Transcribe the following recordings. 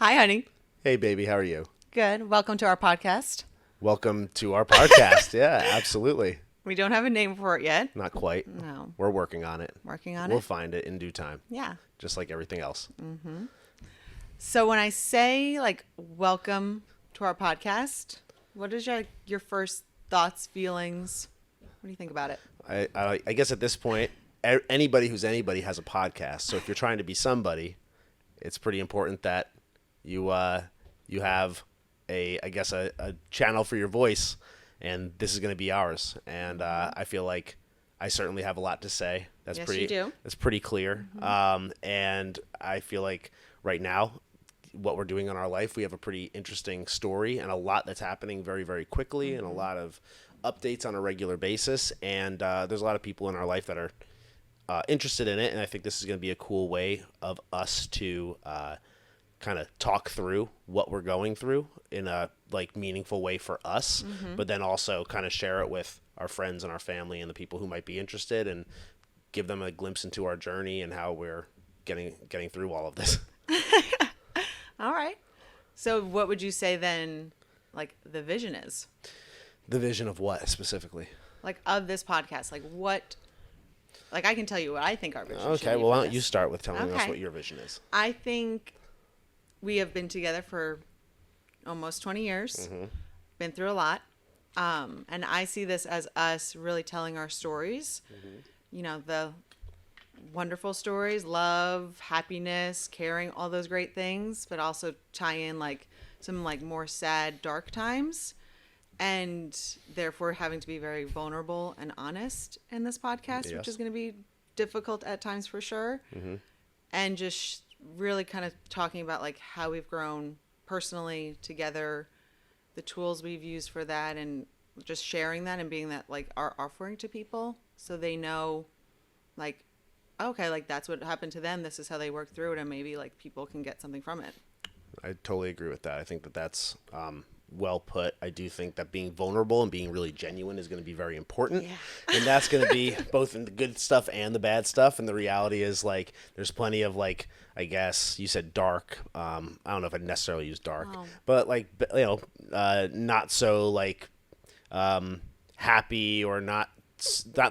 Hi, honey. Hey, baby, how are you? Good. Welcome to our podcast. Welcome to our podcast. Yeah, absolutely. We don't have a name for it yet. Not quite. No. We're working on it. Working on We'll it? find it in due time, Yeah. just like everything else. So when I say welcome to our podcast, what is your first thoughts, feelings? What do you think about it? I guess at this point, anybody who's anybody has a podcast. So if you're trying to be somebody, it's pretty important that you have a channel for your voice, and this is going to be ours. And I feel like I certainly have a lot to say. That's Yes, pretty. you do. That's pretty clear. And I feel like right now, what we're doing in our life, we have a pretty interesting story and a lot that's happening very, very quickly, and a lot of updates on a regular basis. And there's a lot of people in our life that are interested in it, and I think this is going to be a cool way of us to kind of talk through what we're going through in a meaningful way for us, but then also kind of share it with our friends and our family and the people who might be interested, and give them a glimpse into our journey and how we're getting through all of this. All right. So what would you say then, the vision is? The vision of what specifically? Of this podcast? What? I can tell you what I think our vision should Okay, be well, for why don't you this. start with telling us Okay. what your vision is? I think we have been together for almost 20 years, been through a lot. And I see this as us really telling our stories, the wonderful stories, love, happiness, caring, all those great things, but also tie in some more sad, dark times. And therefore having to be very vulnerable and honest in this podcast, Yes. which is going to be difficult at times for sure. And just really kind of talking about how we've grown personally together, the tools we've used for that, and just sharing that and being that our offering to people, so they know okay, that's what happened to them, this is how they work through it, and maybe people can get something from it. I totally agree with that. I think that that's well put. I do think that being vulnerable and being really genuine is going to be very important. Yeah. And that's going to be both in the good stuff and the bad stuff. And the reality is there's plenty of I guess you said dark. I don't know if I'd necessarily use dark, but not so happy, or not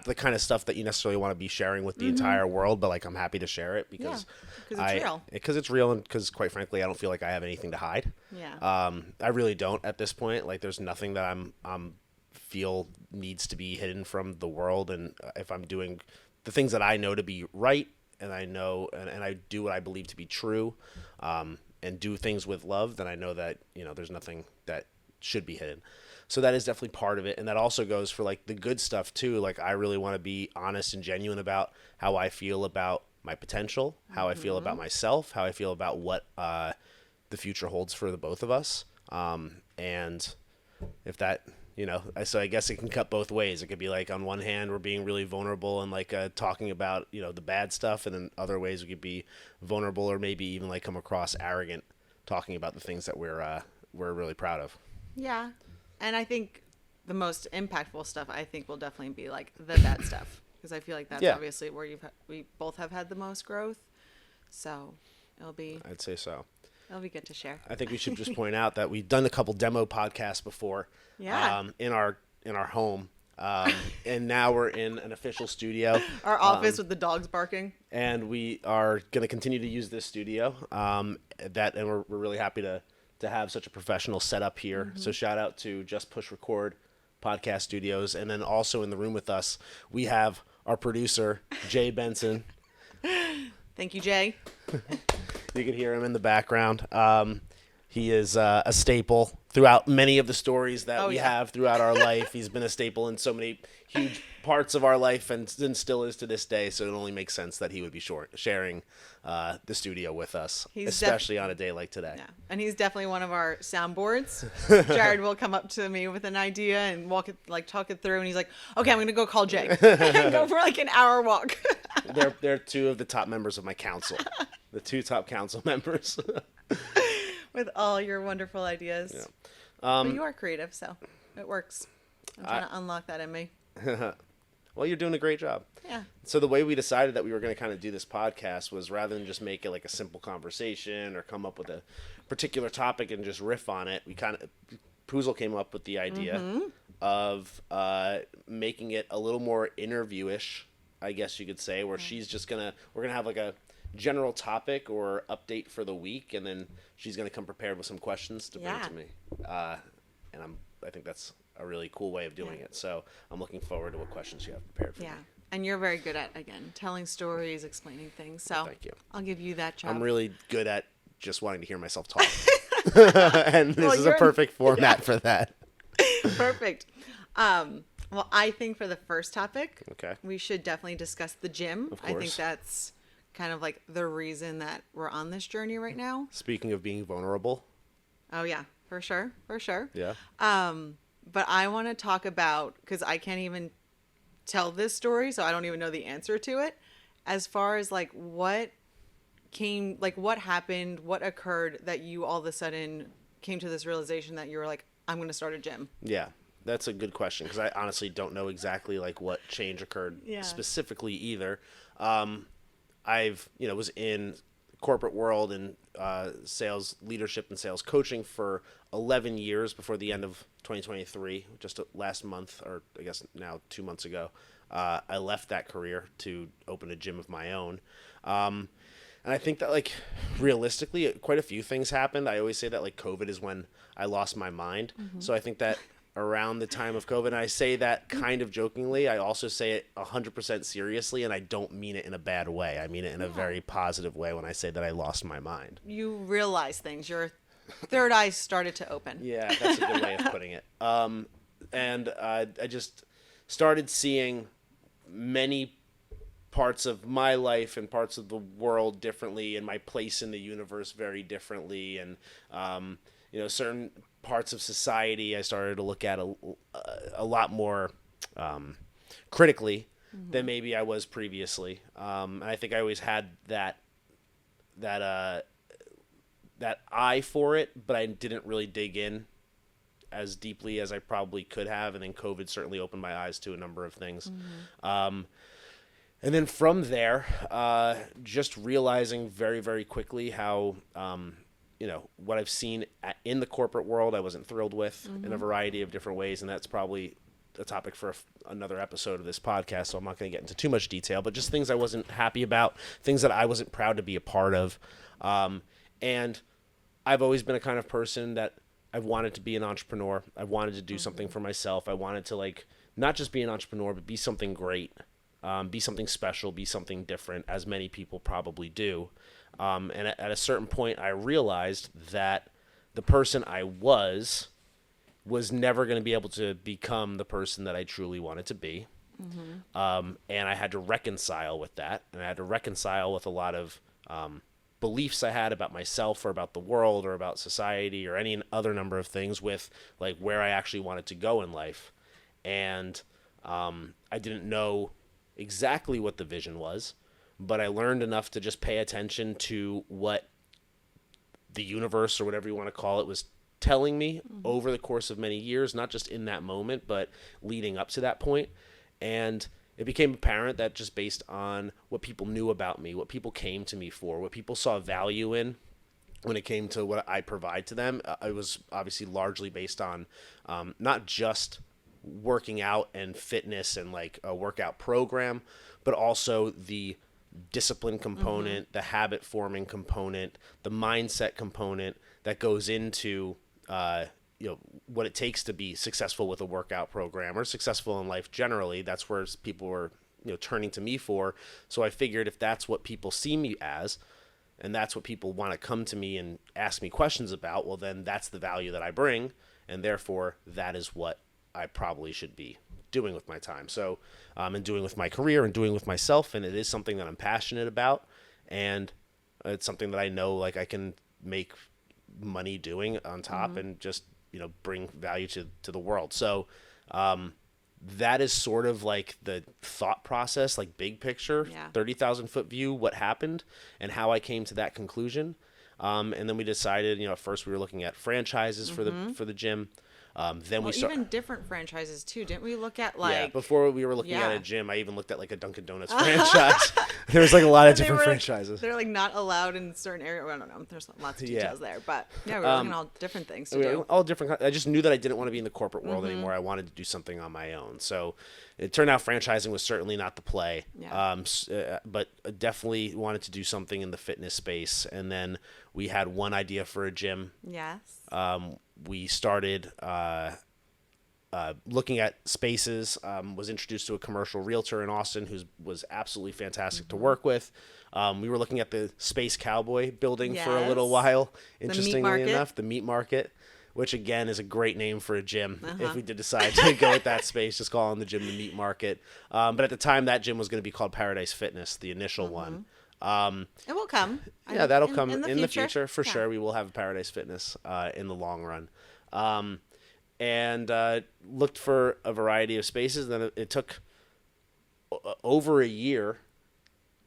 the kind of stuff that you necessarily want to be sharing with the entire world, but I'm happy to share it because it's real. Because it's real, and because quite frankly, I don't feel like I have anything to hide. Yeah. I really don't at this point. There's nothing that I'm feel needs to be hidden from the world, and if I'm doing the things that I know to be right, and I know and I do what I believe to be true, and do things with love, then I know that there's nothing that should be hidden. So that is definitely part of it, and that also goes for the good stuff too. I really want to be honest and genuine about how I feel about my potential, how I feel about myself, how I feel about what the future holds for the both of us. And if that, so I guess it can cut both ways. It could be on one hand, we're being really vulnerable and talking about, the bad stuff. And then other ways we could be vulnerable, or maybe even come across arrogant, talking about the things that we're really proud of. Yeah. And I think the most impactful stuff, I think, will definitely be the bad stuff, because I feel like that's obviously where we both have had the most growth. So I'd say so. It'll be good to share. I think we should just point out that we've done a couple demo podcasts before. Yeah. In our home. And now we're in an official studio. Our office with the dogs barking. And we are going to continue to use this studio. And we're really happy to have such a professional setup here. So shout out to Just Push Record Podcast Studios. And then also in the room with us, we have our producer, Jay Benson. Thank you, Jay. You can hear him in the background. He is a staple throughout many of the stories that we have throughout our life. He's been a staple in so many huge parts of our life, and still is to this day. So it only makes sense that he would be sharing the studio with us, especially on a day like today. Yeah, and he's definitely one of our soundboards. Jared will come up to me with an idea and talk it through, and he's like, "Okay, I'm gonna go call Jay and go for an hour walk." They're two of the top members of my council, the two top council members. With all your wonderful ideas. Yeah. But you are creative, so it works. I'm trying to unlock that in me. Well, you're doing a great job. Yeah. So the way we decided that we were going to kind of do this podcast was rather than just make it like a simple conversation or come up with a particular topic and just riff on it, we kind of, Puzel came up with the idea of making it a little more interview-ish, I guess you could say, where we're going to have like a general topic or update for the week, and then she's going to come prepared with some questions to bring to me. And I think that's a really cool way of doing it. So I'm looking forward to what questions you have prepared for me. And you're very good at, again, telling stories, explaining things. So Thank you. I'll give you that job. I'm really good at just wanting to hear myself talk. And this is a perfect format for that. Perfect. Well, I think for the first topic, Okay. we should definitely discuss the gym. Of I think course. that's kind of like the reason that we're on this journey right now. Speaking of being vulnerable. Oh, yeah, for sure. For sure. Yeah. But I want to talk about, because I can't even tell this story, so I don't even know the answer to it, as far as like what happened, what occurred that you all of a sudden came to this realization that you were like, I'm going to start a gym. Yeah. That's a good question, because I honestly don't know exactly like what change occurred specifically either. Was in corporate world and sales leadership and sales coaching for 11 years before the end of 2023, just last month, or I guess now 2 months ago. I left that career to open a gym of my own. And I think that, like, realistically, quite a few things happened. I always say that, like, COVID is when I lost my mind. So I think that around the time of COVID, and I say that kind of jokingly, I also say it 100% seriously, and I don't mean it in a bad way. I mean it in a very positive way when I say that I lost my mind. You realize things. Your third eye started to open. Yeah, that's a good way of putting it. And I just started seeing many parts of my life and parts of the world differently, and my place in the universe very differently, and certain parts of society I started to look at a lot more critically than maybe I was previously. And I think I always had that eye for it, but I didn't really dig in as deeply as I probably could have. And then COVID certainly opened my eyes to a number of things. And then from there, just realizing very, very quickly how, what I've seen in the corporate world, I wasn't thrilled with in a variety of different ways. And that's probably a topic for another episode of this podcast. So I'm not going to get into too much detail, but just things I wasn't happy about, things that I wasn't proud to be a part of. And I've always been a kind of person that I've wanted to be an entrepreneur. I wanted to do something for myself. I wanted to, like, not just be an entrepreneur, but be something great. Be something special, be something different, as many people probably do. And at a certain point, I realized that the person I was never going to be able to become the person that I truly wanted to be. And I had to reconcile with that. And I had to reconcile with a lot of beliefs I had about myself or about the world or about society or any other number of things with, like, where I actually wanted to go in life. And I didn't know exactly what the vision was, but I learned enough to just pay attention to what the universe, or whatever you want to call it, was telling me over the course of many years, not just in that moment, but leading up to that point. And it became apparent that just based on what people knew about me, what people came to me for, what people saw value in when it came to what I provide to them, it was obviously largely based on not just working out and fitness and like a workout program, but also the discipline component, the habit forming component, the mindset component that goes into what it takes to be successful with a workout program or successful in life generally. That's where people were turning to me for. So I figured if that's what people see me as, and that's what people want to come to me and ask me questions about, well, then that's the value that I bring, and therefore that is what I probably should be doing with my time. So, and doing with my career and doing with myself. And it is something that I'm passionate about. And it's something that I know, like, I can make money doing on top and just, bring value to the world. So, that is sort of like the thought process, like big picture, 30,000 foot view, what happened and how I came to that conclusion. And then we decided, at first we were looking at franchises for the gym. Then we even different franchises too. Didn't we look at like? Yeah, before we were looking at Yeah. a gym, I even looked at like a Dunkin' Donuts franchise. There was like a lot of different franchises. They're like not allowed in certain areas. Well, I don't know. There's lots of details there, but yeah, we're looking at all different things to do. All different. I just knew that I didn't want to be in the corporate world anymore. I wanted to do something on my own. So it turned out franchising was certainly not the play. Yeah. But definitely wanted to do something in the fitness space. And then we had one idea for a gym. Yes. We started looking at spaces. Was introduced to a commercial realtor in Austin who was absolutely fantastic to work with. We were looking at the Space Cowboy building for a little while. Interestingly enough, the meat market, which again is a great name for a gym. If we did decide to go with that space, just calling the gym the meat market. But at the time, that gym was going to be called Paradise Fitness, the initial one. It will come. Yeah, that'll come in the future for Yeah. sure. We will have Paradise Fitness in the long run. And looked for a variety of spaces. Then it took over a year.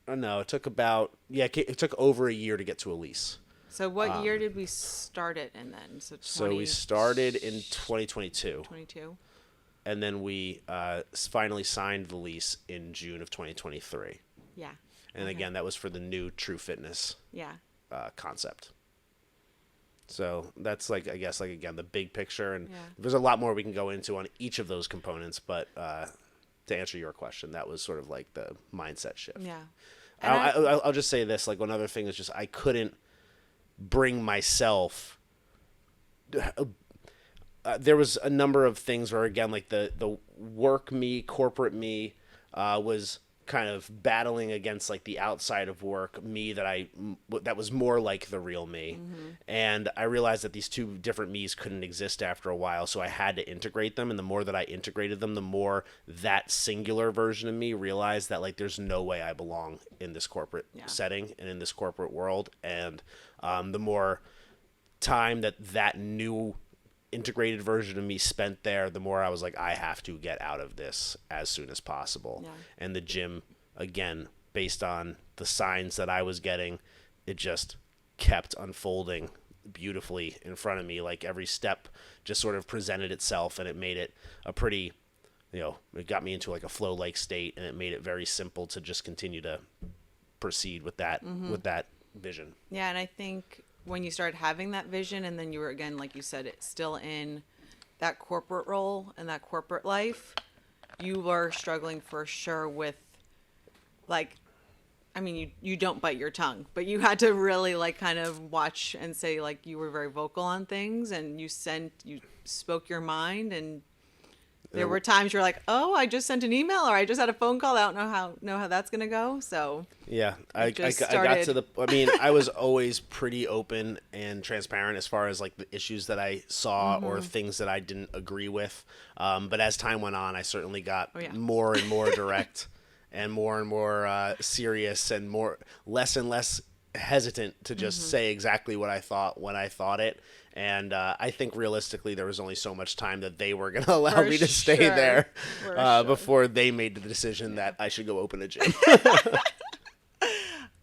No, it took it took over a year to get to a lease. So what year did we start it in then? So we started in 2022. 22. And then we finally signed the lease in June of 2023. Yeah. And again, that was for the new True Fitness Yeah. concept. So that's like, I guess, like, again, the big picture. And Yeah. there's a lot more we can go into on each of those components. But to answer your question, that was sort of like the mindset shift. Yeah. I'll just say this. Like, one other thing is just I couldn't bring myself. There was a number of things where, again, like the work me, corporate me was kind of battling against like the outside of work me that was more like the real me. And I realized that these two different me's couldn't exist after a while, so I had to integrate them. And the more that I integrated them, the more that singular version of me realized that like there's no way I belong in this corporate setting and in this corporate world. And the more time that new integrated version of me spent there, the more I was like, I have to get out of this as soon as possible. Yeah. And the gym, again, based on the signs that I was getting, it just kept unfolding beautifully in front of me. Like every step just sort of presented itself, and it made it a pretty, it got me into like a flow-like state, and it made it very simple to just continue to proceed with that vision. Yeah, and I think when you started having that vision, and then you were, again, like you said, it's still in that corporate role and that corporate life, you were struggling for sure with, like, I mean, you don't bite your tongue, but you had to really like kind of watch and say, like, you were very vocal on things, and you spoke your mind, and there were times you're like, oh, I just sent an email, or I just had a phone call. I don't know how that's gonna go. So yeah, I got to the. I mean, I was always pretty open and transparent as far as like the issues that I saw or things that I didn't agree with. But as time went on, I certainly got more and more direct, and more serious, and less and less hesitant to just say exactly what I thought when I thought it. And I think realistically, there was only so much time that they were going to allow me to stay there before they made the decision that I should go open a gym.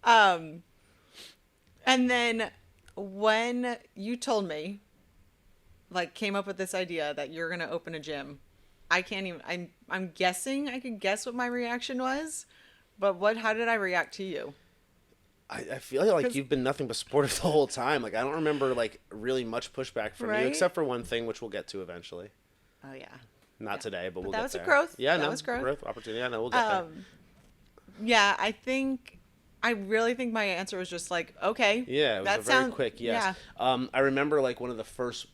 And then when you told me, like, came up with this idea that you're going to open a gym, I can't even, I'm guessing I could guess what my reaction was, but how did I react to you? I feel like you've been nothing but supportive the whole time. Like, I don't remember like really much pushback from you, except for one thing, which we'll get to eventually. Oh yeah. Not today, but we'll that get was there. a growth. Yeah, that was growth opportunity. I know we'll get there. Yeah, I really think my answer was just like, okay. Yeah, it was very quick. Yes. Yeah. I remember like one of the first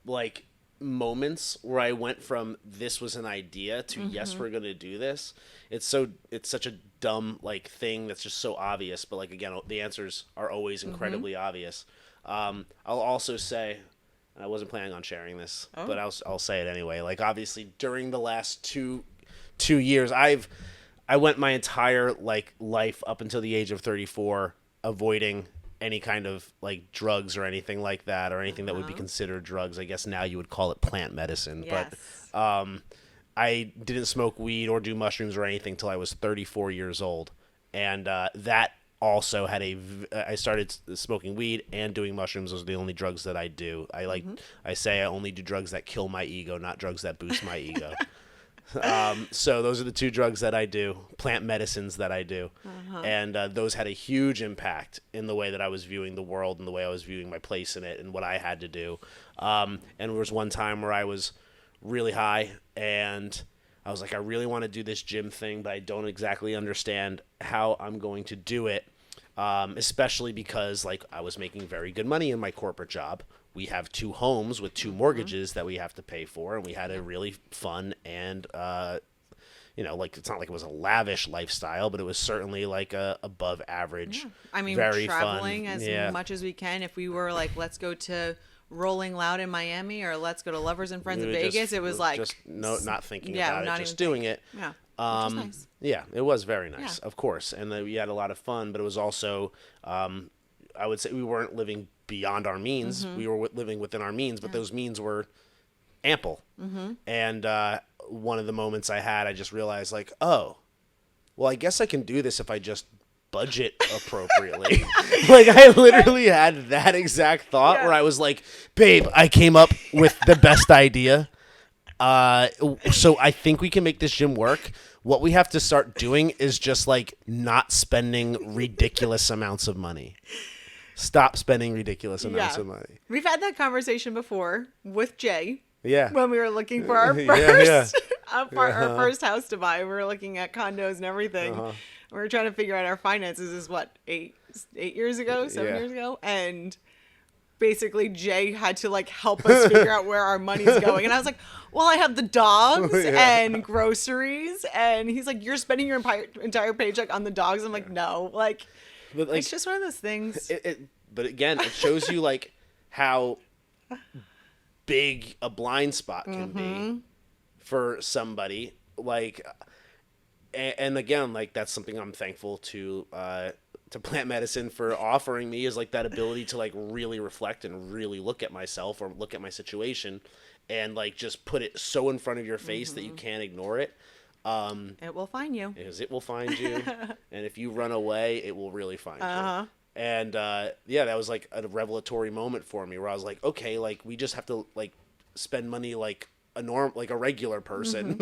like moments where I went from this was an idea to yes, we're gonna do this. It's such a dumb like thing that's just so obvious, but like again, the answers are always incredibly obvious. I'll also say, and I wasn't planning on sharing this, but I'll say it anyway. Like obviously during the last two years, I went my entire like life up until the age of 34 avoiding any kind of like drugs or anything like that, or anything that would be considered drugs. I guess now you would call it plant medicine. Yes. But I didn't smoke weed or do mushrooms or anything till I was 34 years old. And that also had I started smoking weed and doing mushrooms. Those are the only drugs that I do. I say I only do drugs that kill my ego, not drugs that boost my ego. So those are the two drugs that I do, plant medicines that I do. And those had a huge impact in the way that I was viewing the world and the way I was viewing my place in it and what I had to do. And there was one time where I was really high and I was like, I really want to do this gym thing, but I don't exactly understand how I'm going to do it, especially because like I was making very good money in my corporate job. We have 2 homes with 2 mortgages that we have to pay for, and we had a really fun and, like it's not like it was a lavish lifestyle, but it was certainly like a above average. Yeah. I mean, very traveling fun. as much as we can. If we were like, let's go to Rolling Loud in Miami or let's go to Lovers and Friends in Vegas, it was like not thinking about it, just doing it. Yeah. Which is nice. Yeah, it was very nice, of course, and we had a lot of fun. But it was also, I would say, we weren't living beyond our means. We were living within our means, but those means were ample. And one of the moments I had, I just realized, like, oh, well, I guess I can do this if I just budget appropriately. Like, I literally had that exact thought where I was like, babe, I came up with the best idea. So I think we can make this gym work. What we have to start doing is just like not spending ridiculous amounts of money. Stop spending ridiculous amounts of money. We've had that conversation before with Jay. Yeah. When we were looking for our first, our first house to buy, we were looking at condos and everything. We were trying to figure out our finances. This is what, 8 years ago, 7 years ago, and basically Jay had to like help us figure out where our money's going. And I was like, well, I have the dogs and groceries, and he's like, you're spending your entire paycheck on the dogs. I'm like, no, like, it's just one of those things. But again, it shows you like how big a blind spot can be for somebody. Like, and again, like that's something I'm thankful to plant medicine for offering me, is like that ability to like really reflect and really look at myself or look at my situation and like just put it so in front of your face that you can't ignore it. It will find you. Because it will find you. And if you run away, it will really find you. And that was like a revelatory moment for me where I was like, okay, like we just have to like spend money like a regular person.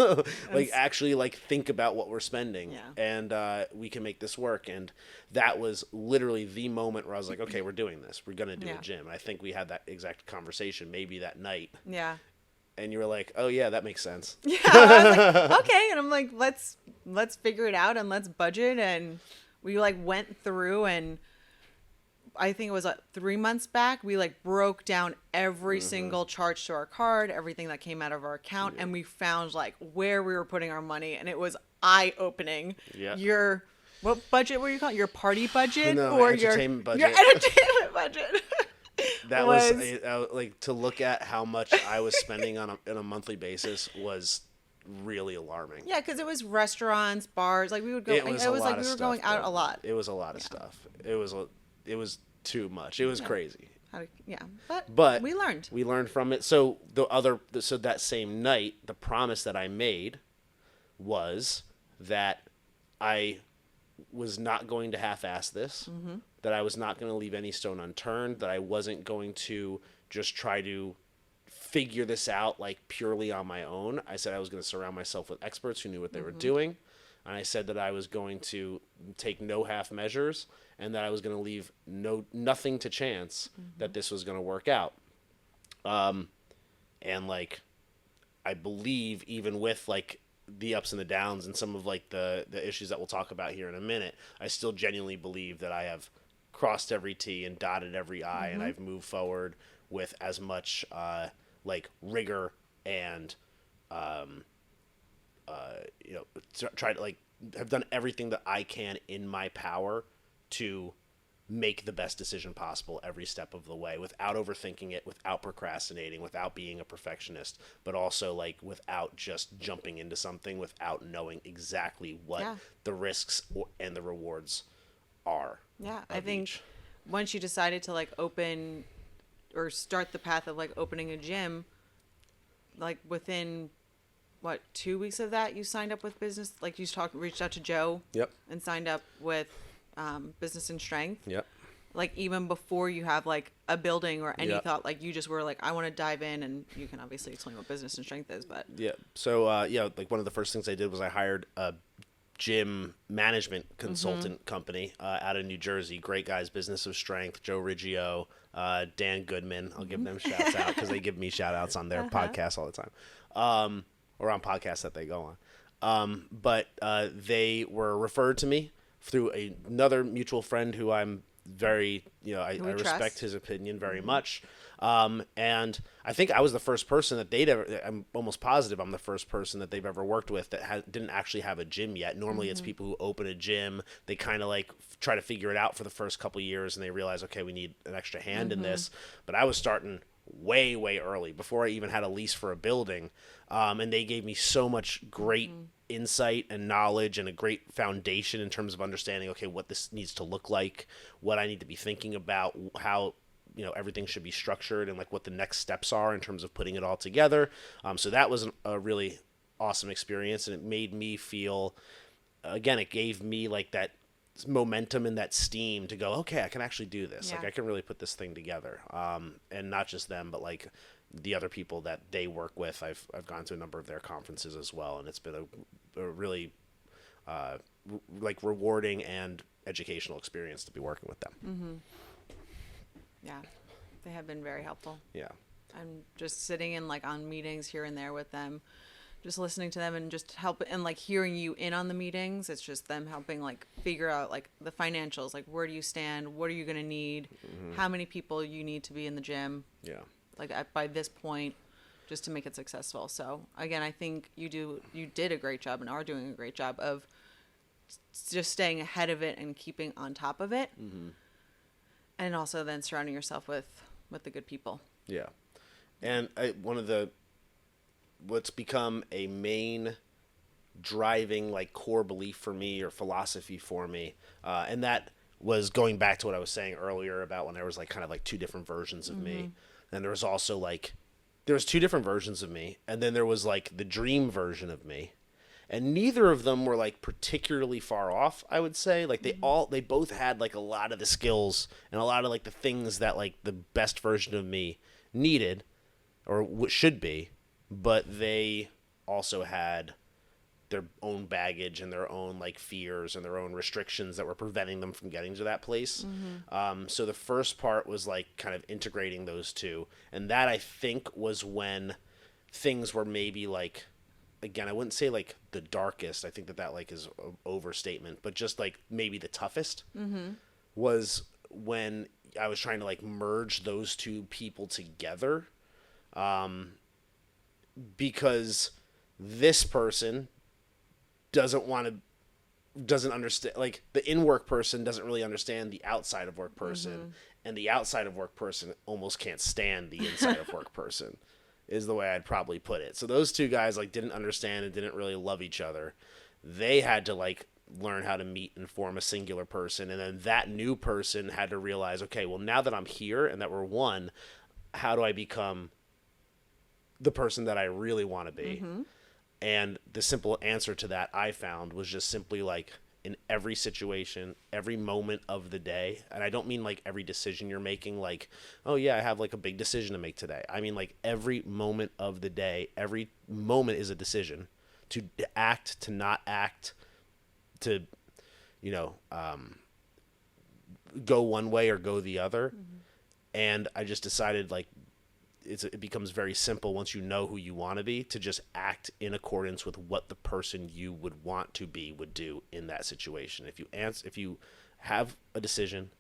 Like actually like think about what we're spending. And we can make this work. And that was literally the moment where I was like, okay, we're doing this. We're going to do a gym. And I think we had that exact conversation maybe that night. Yeah. And you were like, oh yeah, that makes sense. Yeah. I was like, okay. And I'm like, let's figure it out and let's budget. And we like went through, and I think it was 3 months back, we like broke down every single charge to our card, everything that came out of our account, and we found like where we were putting our money, and it was eye-opening. Yeah. What budget were you calling? Your party budget? No, or entertainment budget. Your entertainment budget. That was like, to look at how much I was spending on a monthly basis was really alarming. Yeah, because it was restaurants, bars, like we would go. It was like we were going out a lot. It was a lot of stuff. It was too much. It was crazy. But we learned. We learned from it. So that same night, the promise that I made was that I was not going to half-ass this, that I was not going to leave any stone unturned, that I wasn't going to just try to figure this out like purely on my own. I said I was going to surround myself with experts who knew what they were doing. And I said that I was going to take no half measures, and that I was going to leave nothing to chance that this was going to work out. And like, I believe even with like the ups and the downs and some of like the issues that we'll talk about here in a minute, I still genuinely believe that I have crossed every T and dotted every I, and I've moved forward with as much like rigor and try to like have done everything that I can in my power to make the best decision possible every step of the way, without overthinking it, without procrastinating, without being a perfectionist, but also like without just jumping into something without knowing exactly what the risks and the rewards are. Yeah, I think once you decided to like open or start the path of like opening a gym, like within 2 weeks of that, you signed up with business, like you reached out to Joe. Yep. And signed up with Business and Strength. Yep. Like even before you have like a building or any Yep. thought, like you just were like, I want to dive in, and you can obviously explain what Business and Strength is, but Yeah. So like one of the first things I did was I hired a gym management consultant company out of New Jersey. Great guys, Business of Strength, Joe Riggio, Dan Goodman. I'll give them shouts out because they give me shout outs on their podcasts all the time, or on podcasts that they go on. But they were referred to me through another mutual friend who I'm very, I we respect trust. his opinion very much. And I think I was the first person that they'd ever, I'm almost positive I'm the first person that they've ever worked with that didn't actually have a gym yet. Normally it's people who open a gym, they kind of like try to figure it out for the first couple of years and they realize, okay, we need an extra hand in this. But I was starting way early before I even had a lease for a building. And they gave me so much great insight and knowledge and a great foundation in terms of understanding, okay, what this needs to look like, what I need to be thinking about, how everything should be structured, and like what the next steps are in terms of putting it all together. So that was a really awesome experience, and it made me feel, again, it gave me like that momentum and that steam to go, okay, I can actually do this. Yeah. Like I can really put this thing together. And not just them, but like the other people that they work with. I've gone to a number of their conferences as well, and it's been a really like rewarding and educational experience to be working with them. yeah, they have been very helpful. Yeah. I'm just sitting in like on meetings here and there with them, just listening to them and just help and like hearing you in on the meetings. It's just them helping like figure out like the financials, like where do you stand, what are you going to need, how many people you need to be in the gym, Yeah. like by this point, just to make it successful. So again, I think you did a great job and are doing a great job of just staying ahead of it and keeping on top of it, and also then surrounding yourself with the good people. Yeah. And what's become a main driving like core belief for me or philosophy for me, and that was going back to what I was saying earlier about when there was like kind of like two different versions of me, and there was also like there was two different versions of me, and then there was like the dream version of me, and neither of them were like particularly far off, I would say. Like they both had like a lot of the skills and a lot of like the things that like the best version of me needed or what should be, but they also had their own baggage and their own like fears and their own restrictions that were preventing them from getting to that place. So the first part was like kind of integrating those two, and that I think was when things were maybe like, again, I wouldn't say like the darkest. I think that like is an overstatement, but just like maybe the toughest was when I was trying to like merge those two people together, because this person doesn't understand, like the in-work person doesn't really understand the outside of work person, and the outside of work person almost can't stand the inside of work person is the way I'd probably put it. So those two guys like didn't understand and didn't really love each other. They had to like learn how to meet and form a singular person, and then that new person had to realize, okay, well, now that I'm here and that we're one, how do I become the person that I really want to be? And the simple answer to that I found was just simply like in every situation, every moment of the day. And I don't mean like every decision you're making, like, oh yeah, I have like a big decision to make today. I mean like every moment of the day, every moment is a decision to act, to not act, to, go one way or go the other. And I just decided like, it becomes very simple once you know who you want to be to just act in accordance with what the person you would want to be would do in that situation. If you have a decision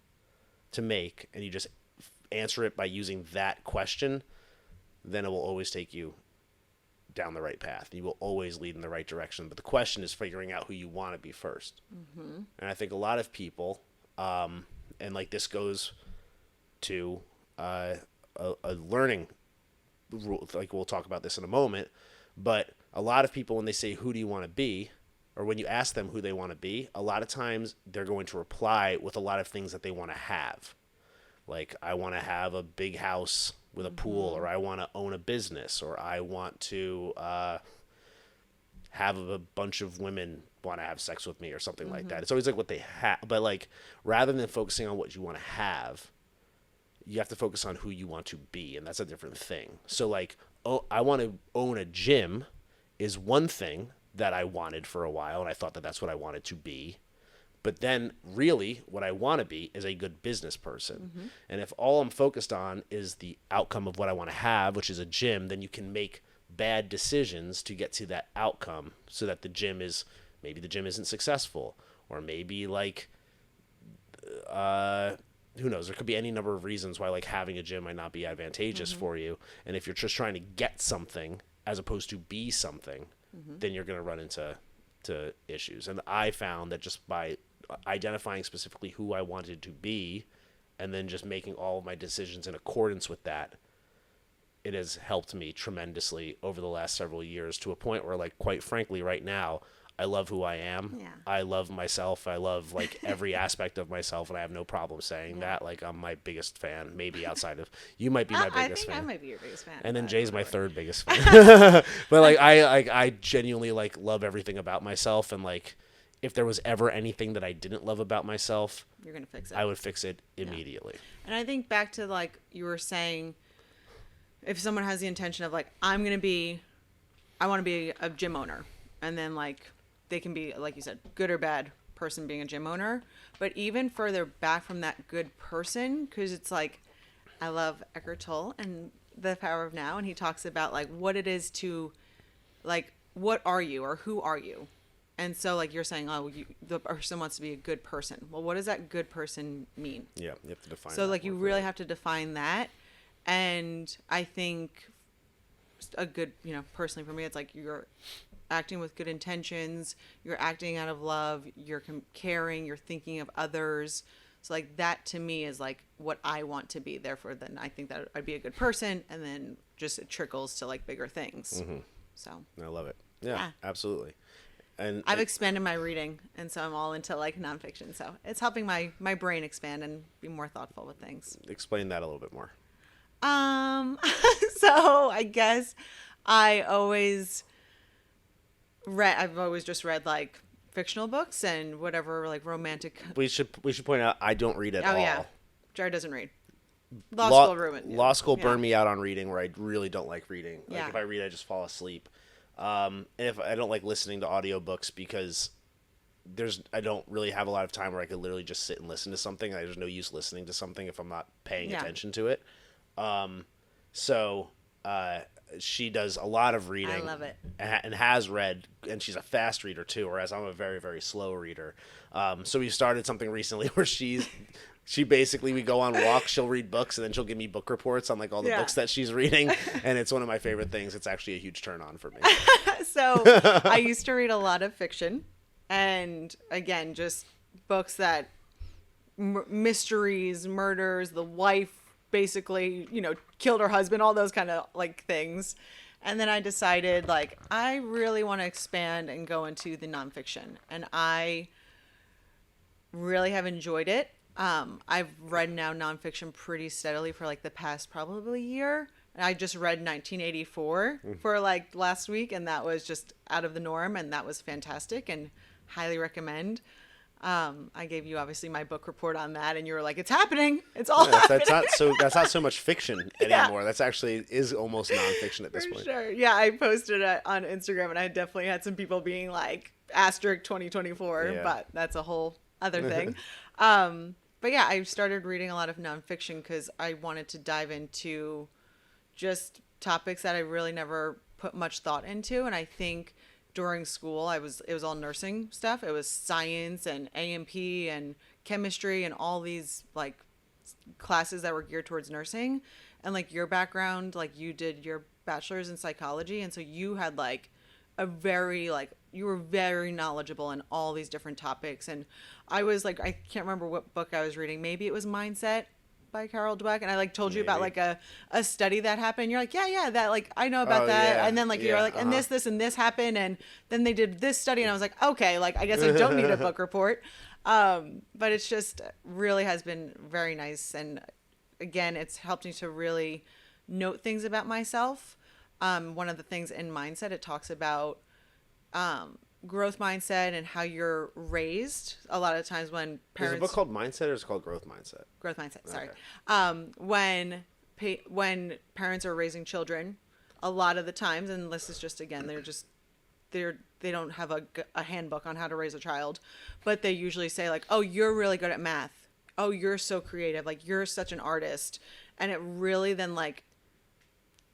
to make and you just answer it by using that question, then it will always take you down the right path. You will always lead in the right direction. But the question is figuring out who you want to be first. And I think a lot of people, and like this goes to a learning rule, like we'll talk about this in a moment, but a lot of people, when they say, who do you want to be? Or when you ask them who they want to be, a lot of times they're going to reply with a lot of things that they want to have. Like, I want to have a big house with a pool, or I want to own a business, or I want to have a bunch of women want to have sex with me or something like that. It's always like what they have, but like rather than focusing on what you want to have, you have to focus on who you want to be, and that's a different thing. So like, oh, I want to own a gym is one thing that I wanted for a while, and I thought that that's what I wanted to be. But then really what I want to be is a good business person. And if all I'm focused on is the outcome of what I want to have, which is a gym, then you can make bad decisions to get to that outcome so that maybe the gym isn't successful, or maybe like, who knows? There could be any number of reasons why like having a gym might not be advantageous for you. And if you're just trying to get something as opposed to be something, then you're going to run into issues. And I found that just by identifying specifically who I wanted to be and then just making all of my decisions in accordance with that, it has helped me tremendously over the last several years to a point where, like, quite frankly, right now, I love who I am. Yeah. I love myself. I love like every aspect of myself, and I have no problem saying that. Like, I'm my biggest fan, maybe outside of you might be my biggest fan. I might be your biggest fan. And then Jay's my third biggest fan. But like I genuinely like love everything about myself, and like if there was ever anything that I didn't love about myself, you're gonna fix it. I would fix it immediately. And I think back to like you were saying, if someone has the intention of like I want to be a gym owner, and then like they can be, like you said, good or bad person being a gym owner. But even further back from that good person, because it's like, I love Eckhart Tolle and The Power of Now, and he talks about like what it is to, like, what are you or who are you? And so like you're saying, the person wants to be a good person. Well, what does that good person mean? Yeah, you have to define. So like you really have to define that. And I think a good, personally for me, it's like you're acting with good intentions, you're acting out of love, you're caring, you're thinking of others. So like that to me is like what I want to be. Therefore, then I think that I'd be a good person, and then just it trickles to like bigger things. So I love it. Yeah, absolutely. And I've expanded my reading, and so I'm all into like nonfiction. So it's helping my brain expand and be more thoughtful with things. Explain that a little bit more. So I guess I've always just read like fictional books and whatever, like romantic. We should point out I don't read at all. Yeah, Jared doesn't read. Law school burned me out on reading, where I really don't like reading. Like Yeah. if I read, I just fall asleep. And if I don't like listening to audiobooks because I don't really have a lot of time where I could literally just sit and listen to something. There's no use listening to something if I'm not paying attention to it. So she does a lot of reading. I love it. And has read, and she's a fast reader too, whereas I'm a very, very slow reader. So we started something recently where she basically, we go on walks, she'll read books, and then she'll give me book reports on like all the books that she's reading, and it's one of my favorite things. It's actually a huge turn on for me. So I used to read a lot of fiction, and again, just books that mysteries, murders, the wife basically, killed her husband, all those kind of like things. And then I decided like, I really want to expand and go into the nonfiction, and I really have enjoyed it. I've read now nonfiction pretty steadily for like the past probably year. And I just read 1984 for like last week, and that was just out of the norm, and that was fantastic and highly recommend. I gave you obviously my book report on that, and you were like, "It's happening! It's all happening." That's not so much fiction anymore. That's actually is almost nonfiction at this point. Sure, yeah. I posted it on Instagram, and I definitely had some people being like, "Asterisk 2024," but that's a whole other thing. But yeah, I started reading a lot of nonfiction because I wanted to dive into just topics that I really never put much thought into, and I think during school it was all nursing stuff. It was science and A&P and chemistry and all these like classes that were geared towards nursing. And like your background, like you did your bachelor's in psychology, and so you had like you were very knowledgeable in all these different topics. And I was like, I can't remember what book I was reading. Maybe it was Mindset by Carol Dweck, and I like told you about like a study that happened. You're like, yeah, that like I know about that. And then like you're like, and this and this happened, and then they did this study, and I was like, okay, like I guess I don't need a book report. But it's just really has been very nice, and again, it's helped me to really note things about myself. One of the things in Mindset, it talks about growth mindset and how you're raised. A lot of times when Is the parents book called Mindset or is it called Growth Mindset? growth mindset, sorry. Okay. When parents are raising children, a lot of the times, and this is just again, they don't have a handbook on how to raise a child, but they usually say like, oh, you're really good at math. Oh, you're so creative. Like you're such an artist. And it really then like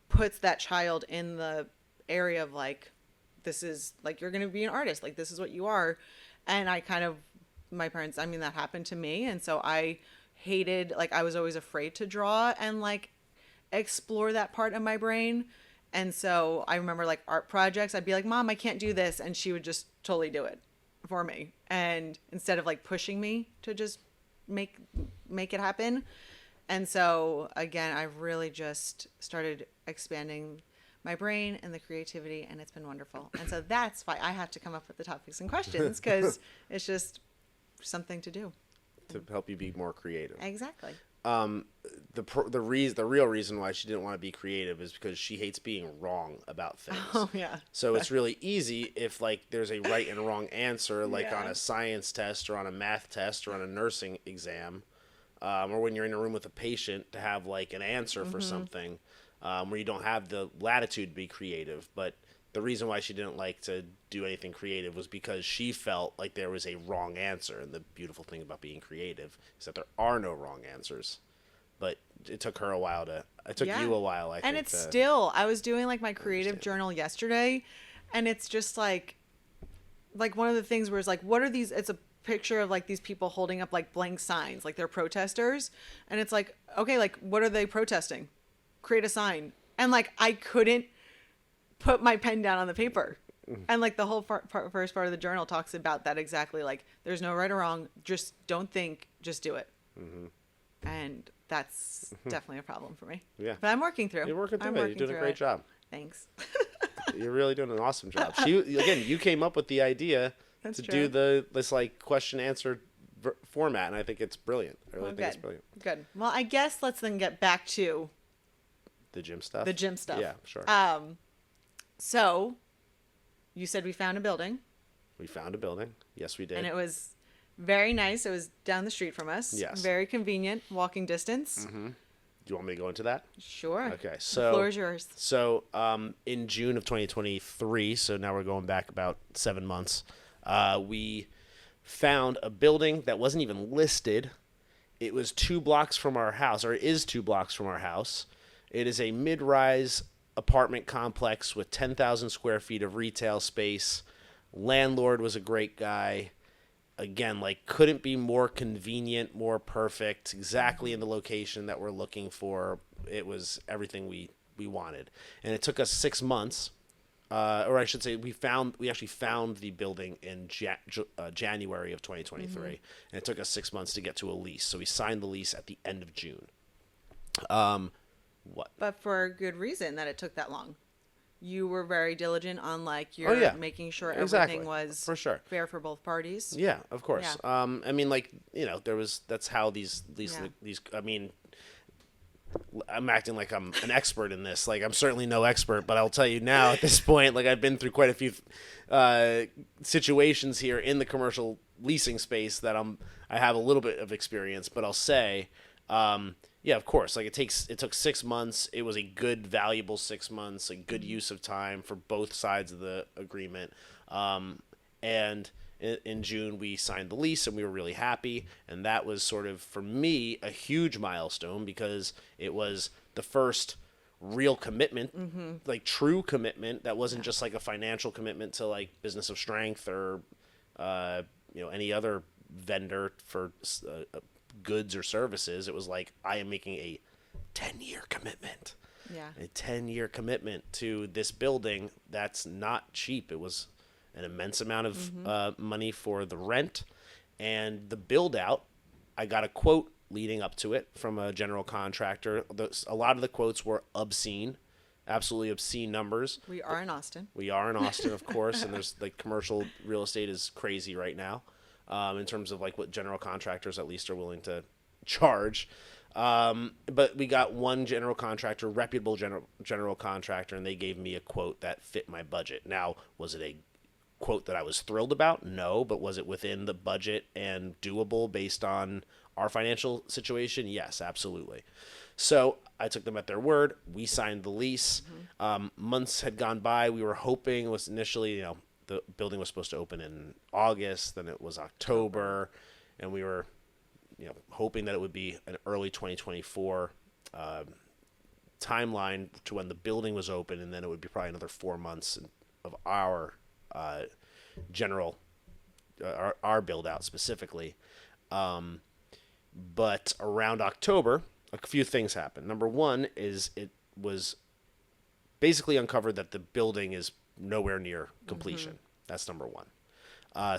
puts that child in the area of like, this is like, you're going to be an artist. Like this is what you are. And my parents, I mean, that happened to me. And so I hated, like, I was always afraid to draw and like explore that part of my brain. And so I remember like art projects, I'd be like, Mom, I can't do this. And she would just totally do it for me. And instead of like pushing me to just make it happen. And so again, I really just started expanding my brain and the creativity, and it's been wonderful. And so that's why I have to come up with the topics and questions, because it's just something to do. To help you be more creative. Exactly. The real reason why she didn't want to be creative is because she hates being wrong about things. Oh yeah. So it's really easy if like there's a right and wrong answer, like Yeah. on a science test or on a math test or on a nursing exam, or when you're in a room with a patient to have like an answer for something, where you don't have the latitude to be creative. But the reason why she didn't like to do anything creative was because she felt like there was a wrong answer. And the beautiful thing about being creative is that there are no wrong answers. But it took her a while it took you a while, I think. And it's still, I was doing like my creative journal yesterday, and it's just like one of the things where it's like, what are these, it's a picture of like these people holding up like blank signs, like they're protesters. And it's like, okay, like what are they protesting? Create a sign. And like, I couldn't put my pen down on the paper. And like the whole first part of the journal talks about that exactly. Like there's no right or wrong. Just don't think, just do it. And that's definitely a problem for me. Yeah. But I'm working through. You're working through it. You're doing a great job. Thanks. You're really doing an awesome job. You came up with the idea That's to true. do this like question answer format, and I think it's brilliant. I really think it's brilliant. Good. Well, I guess let's then get back to The gym stuff. Yeah, sure. So you said we found a building. We found a building. Yes, we did. And it was very nice. It was down the street from us. Yes. Very convenient walking distance. Do you want me to go into that? Sure. Okay. The So floor is yours. So in June of 2023, so now we're going back about 7 months, we found a building that wasn't even listed. It was 2 blocks from our house, or it is 2 blocks from our house. It is a mid-rise apartment complex with 10,000 square feet of retail space. Landlord was a great guy. Again, like couldn't be more convenient, more perfect, exactly in the location that we're looking for. It was everything we wanted. And it took us 6 months, or I should say we actually found the building in January of 2023. And it took us 6 months to get to a lease. So we signed the lease at the end of June. What? But for a good reason that it took that long. You were very diligent on like making sure Exactly. everything was For sure. fair for both parties. Yeah, of course. Yeah. I mean, like, that's how these, I mean, I'm acting like I'm an expert in this. Like, I'm certainly no expert, but I'll tell you now at this point, like, I've been through quite a few situations here in the commercial leasing space that I have a little bit of experience, but I'll say, yeah, of course. Like it took 6 months. It was a good, valuable 6 months, a good use of time for both sides of the agreement. And in June we signed the lease, and we were really happy. And that was sort of for me a huge milestone because it was the first real commitment, like true commitment. That wasn't just like a financial commitment to like Business of Strength or any other vendor for goods or services. It was like, I am making a 10-year commitment. Yeah. A 10-year commitment to this building. That's not cheap. It was an immense amount of money for the rent and the build out. I got a quote leading up to it from a general contractor. A lot of the quotes were obscene, absolutely obscene numbers. We are in Austin. We are in Austin, of course, and there's like commercial real estate is crazy right now. In terms of like what general contractors at least are willing to charge. But we got one general contractor, reputable general contractor, and they gave me a quote that fit my budget. Now, was it a quote that I was thrilled about? No, but was it within the budget and doable based on our financial situation? Yes, absolutely. So I took them at their word. We signed the lease. Months had gone by. We were hoping, it was initially, the building was supposed to open in August, then it was October, and we were, hoping that it would be an early 2024 timeline to when the building was open, and then it would be probably another 4 months of our general, our build out specifically. But around October, a few things happened. Number one is it was basically uncovered that the building is nowhere near completion. That's number one.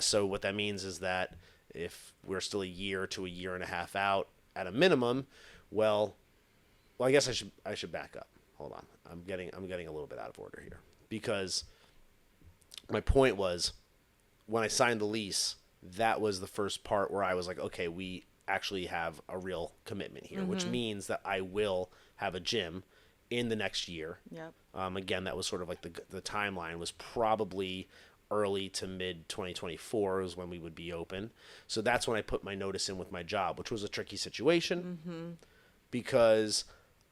So what that means is that if we're still a year to a year and a half out at a minimum, well, I guess I should back up. Hold on. I'm getting a little bit out of order here, because my point was, when I signed the lease, that was the first part where I was like, okay, we actually have a real commitment here, which means that I will have a gym in the next year. Yep. Again, that was sort of like the timeline was probably early to mid 2024 is when we would be open. So that's when I put my notice in with my job, which was a tricky situation because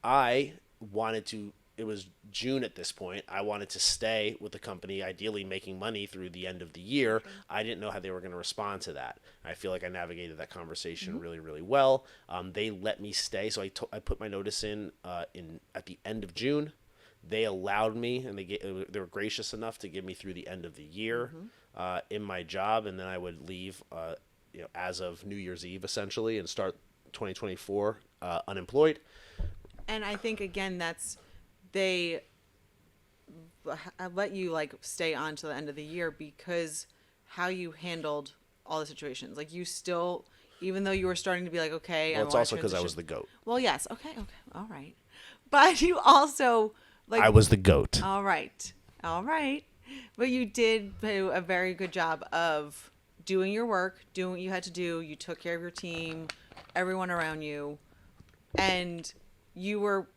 I wanted to, it was June at this point. I wanted to stay with the company, ideally making money through the end of the year. I didn't know how they were going to respond to that. I feel like I navigated that conversation really, really well. They let me stay. So I put my notice in at the end of June. They allowed me, and they were gracious enough to give me through the end of the year in my job, and then I would leave as of New Year's Eve, essentially, and start 2024 unemployed. And I think, again, they let you stay on to the end of the year because how you handled all the situations. Like, you still, even though you were starting to be like, okay, well, it's also because I was the GOAT. Well, yes. Okay. All right. But you also, I was the GOAT. All right. But you did do a very good job of doing your work, doing what you had to do. You took care of your team, everyone around you, and you were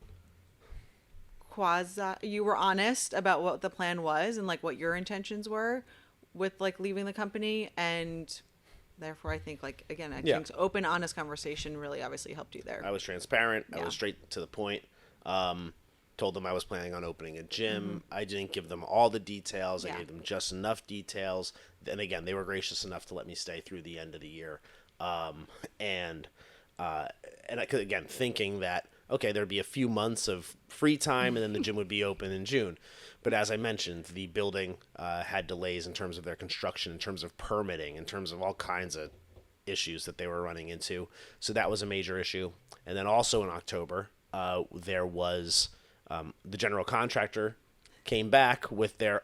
honest about what the plan was and what your intentions were with leaving the company, and therefore I think think open, honest conversation really obviously helped you there. I was transparent. I was straight to the point. Told them I was planning on opening a gym. I didn't give them all the details. I gave them just enough details. And again, they were gracious enough to let me stay through the end of the year. And I could, again, thinking that, okay, there'd be a few months of free time and then the gym would be open in June. But as I mentioned, the building had delays in terms of their construction, in terms of permitting, in terms of all kinds of issues that they were running into. So that was a major issue. And then also in October, there was the general contractor came back with their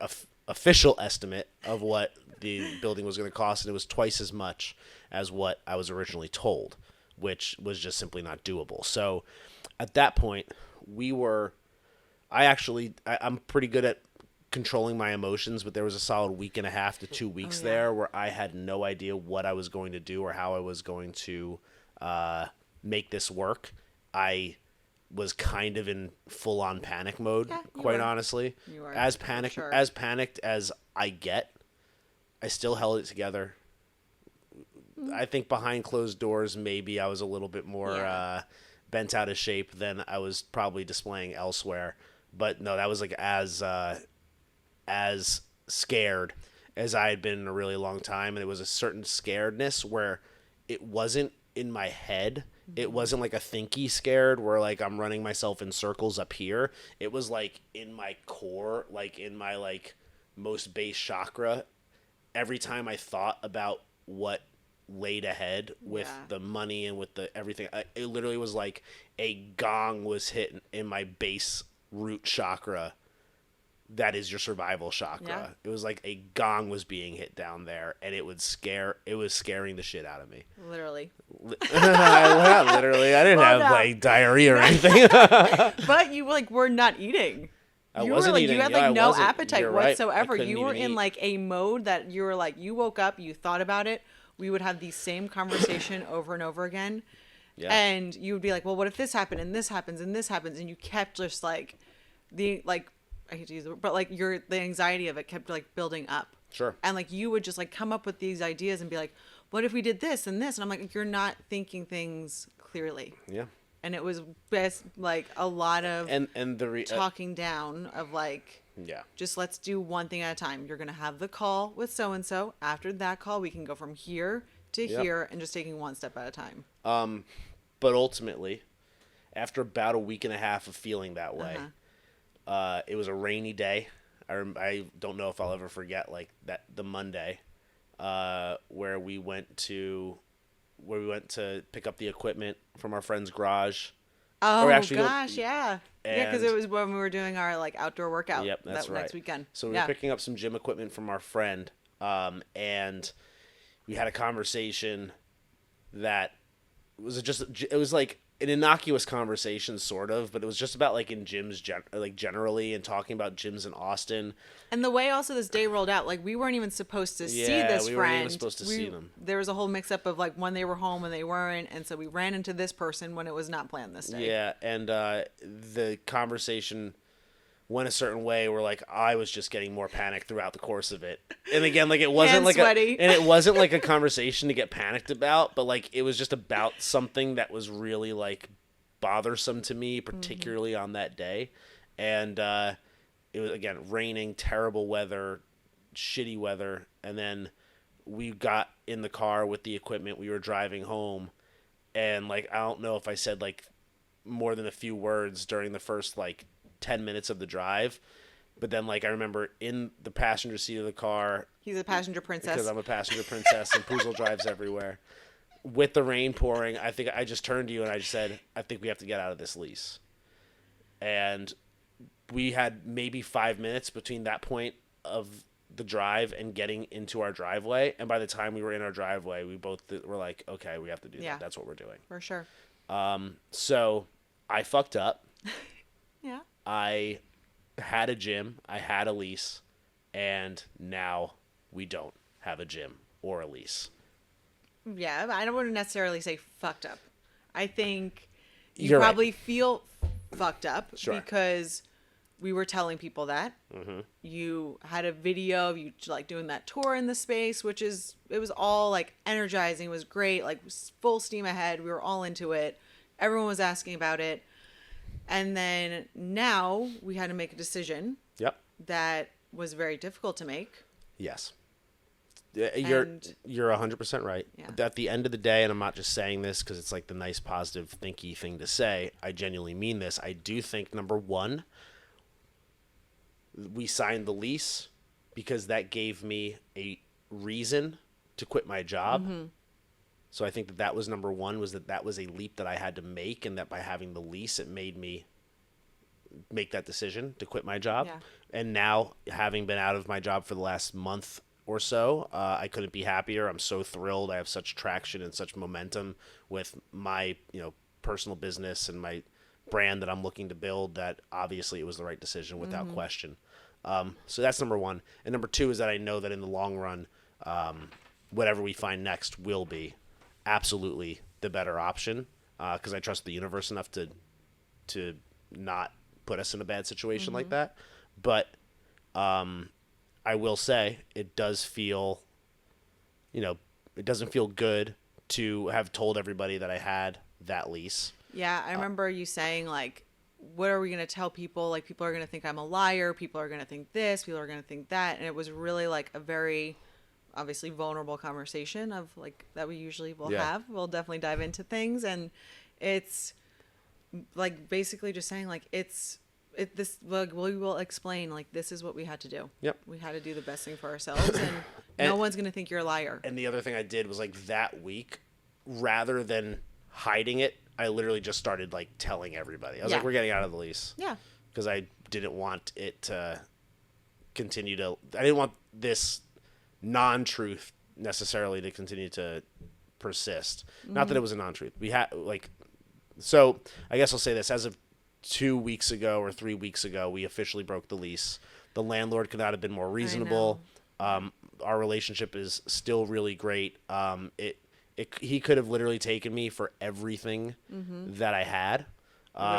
official estimate of what the building was going to cost, and it was twice as much as what I was originally told, which was just simply not doable. So at that point, I'm pretty good at controlling my emotions, but there was a solid week and a half to 2 weeks there where I had no idea what I was going to do or how I was going to make this work. I was kind of in full-on panic mode, quite honestly. You were. As panicked as I get, I still held it together. I think behind closed doors, maybe I was a little bit more bent out of shape than I was probably displaying elsewhere. But no, that was as scared as I had been in a really long time, and it was a certain scaredness where it wasn't in my head. It wasn't like a thinky scared where I'm running myself in circles up here. It was in my core, in my most base chakra. Every time I thought about what laid ahead with the money and with the everything, it literally was like a gong was hit in my base root chakra. That is your survival chakra. Yeah. It was like a gong was being hit down there, and it was scaring the shit out of me. Literally. Not literally. I didn't have diarrhea or anything. But you were not eating. I wasn't eating. You had no appetite whatsoever. Right. You were in a mode that you were you woke up, you thought about it. We would have the same conversation over and over again. Yeah. And you would be like, well, what if this happened and this happens and this happens? And you kept just I hate to use the word, but the anxiety of it kept building up. Sure. And like you would just like come up with these ideas and be like, what if we did this and this? And I'm like, you're not thinking things clearly. Yeah. And it was best like a lot of And the talking down of like, yeah. just let's do one thing at a time. You're going to have the call with so and so. After that call, we can go from here to here and just taking one step at a time. But ultimately, after about a week and a half of feeling that way, it was a rainy day. I don't know if I'll ever forget like that the Monday where we went to pick up the equipment from our friend's garage. Oh, actually, gosh, yeah. Yeah, because and- it was when we were doing our like outdoor workout Yep, that's that right. next weekend. So we were picking up some gym equipment from our friend, and we had a conversation that it was like an innocuous conversation, sort of, but it was just about like in gyms, like generally, and talking about gyms in Austin. And the way also this day rolled out, like we weren't even supposed to see this we friend. weren't even supposed to see them. There was a whole mix up of like when they were home and they weren't, and so we ran into this person when it was not planned this day. Yeah, and the conversation went a certain way where like I was just getting more panicked throughout the course of it. And again, like it wasn't And like sweaty. it wasn't like a conversation to get panicked about, but like it was just about something that was really like bothersome to me, particularly on that day. And it was again raining, terrible weather, shitty weather, and then we got in the car with the equipment. We were driving home, and like I don't know if I said like more than a few words during the first like 10 minutes of the drive, but then like I remember in the passenger seat of the car, He's a passenger princess. because I'm a passenger princess and Poozle drives everywhere, with the rain pouring, I think I just turned to you and I just said, I think we have to get out of this lease. And we had maybe 5 minutes between that point of the drive and getting into our driveway, and by the time we were in our driveway, we both were like, okay, we have to do that. That's what we're doing. For sure. So I fucked up. Yeah. I had a gym, I had a lease, and now we don't have a gym or a lease. Yeah, but I don't want to necessarily say fucked up. I think you You're right. probably feel fucked up Sure. because we were telling people that. Mm-hmm. You had a video of you like doing that tour in the space, which it was all like energizing. It was great, like full steam ahead. We were all into it. Everyone was asking about it. And then now we had to make a decision. Yep. That was very difficult to make. Yes. You're And- 100% right. Yeah. At the end of the day, and I'm not just saying this because it's like the nice, positive, thinky thing to say. I genuinely mean this. I do think, number one, we signed the lease because that gave me a reason to quit my job. Mm-hmm. So I think that was number one, was that was a leap that I had to make, and that by having the lease, it made me make that decision to quit my job. Yeah. And now, having been out of my job for the last month or so, I couldn't be happier. I'm so thrilled. I have such traction and such momentum with my, personal business and my brand that I'm looking to build, that obviously it was the right decision without question. So that's number one. And number two is that I know that in the long run, whatever we find next will be absolutely the better option, because I trust the universe enough to not put us in a bad situation like that. But I will say it does feel, it doesn't feel good to have told everybody that I had that lease. Yeah, I remember you saying, like, what are we going to tell people? Like, people are going to think I'm a liar. People are going to think this. People are going to think that. And it was really, like, a very, obviously, vulnerable conversation of, like, that we usually will have. We'll definitely dive into things. And it's, like, basically just saying, like, we will explain, like, this is what we had to do. Yep. We had to do the best thing for ourselves. And no one's going to think you're a liar. And the other thing I did was, like, that week, rather than hiding it, I literally just started, like, telling everybody. I was like, we're getting out of the lease. Yeah. Because I didn't want it to continue to... I didn't want this non-truth necessarily to continue to persist. Not that it was a non-truth. We had, like... So, I guess I'll say this. As of 2 weeks ago or 3 weeks ago, we officially broke the lease. The landlord could not have been more reasonable. Our relationship is still really great. He could have literally taken me for everything that I had